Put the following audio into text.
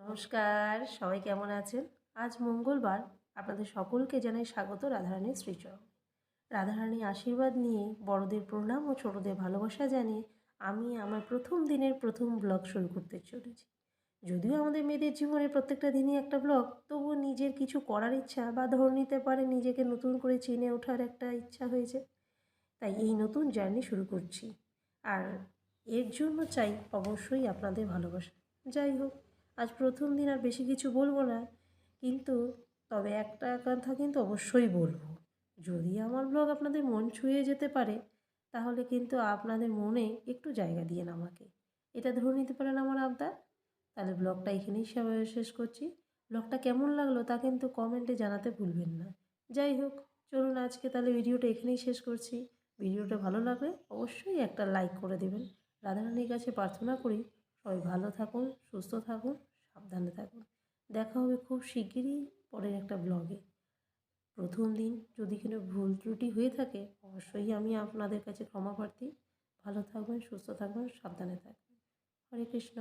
নমস্কার, সবাই কেমন আছেন? আজ মঙ্গলবার, আপনাদের সকলকে জানাই স্বাগত রাধারানীর শ্রীচরণে। রাধারানীর আশীর্বাদ নিয়ে বড়দের প্রণাম ও ছোটদের ভালোবাসা জানিয়ে আমি আমার প্রথম দিনের প্রথম ব্লগ শুরু করতে চলেছি। যদিও আমাদের মেয়েদের জীবনে প্রত্যেকটা দিনই একটা ব্লগ, তবুও নিজের কিছু করার ইচ্ছা বা ধরে নিতে পারে নিজেকে নতুন করে চিনে ওঠার একটা ইচ্ছা হয়েছে। তাই এই নতুন জার্নি শুরু করছি। আর এর জন্য চাই অবশ্যই আপনাদের ভালোবাসা। যাই হোক, আজ প্রথম দিন আর বেশি কিছু বলবো না, কিন্তু তবে একটা কথা কিন্তু অবশ্যই বলবো। যদি আমার ব্লগ আপনাদের মন ছুঁয়ে যেতে পারে, তাহলে কিন্তু আপনাদের মনে একটু জায়গা দিয়েন আমাকে। এটা ধরে নিতে পারেন আমার আবদার। তাহলে ব্লগটা এখানেই শেষ করছি। ব্লগটা কেমন লাগলো তা কিন্তু কমেন্টে জানাতে ভুলবেন না। যাই হোক, চলুন আজকে তাহলে ভিডিওটা এখানেই শেষ করছি। ভিডিওটা ভালো লাগলে অবশ্যই একটা লাইক করে দেবেন। রাধারানীর কাছে প্রার্থনা করি সবাই ভালো থাকুন, সুস্থ থাকুন, সাবধানে থাকুন। দেখা হবে খুব শিগগিরই পরের একটা ব্লগে। প্রথম দিন যদি কোনো ভুল ত্রুটি হয়ে থাকে অবশ্যই আমি আপনাদের কাছে ক্ষমা প্রার্থী। ভালো থাকবেন, সুস্থ থাকবেন, সাবধানে থাকবেন। হরে কৃষ্ণ।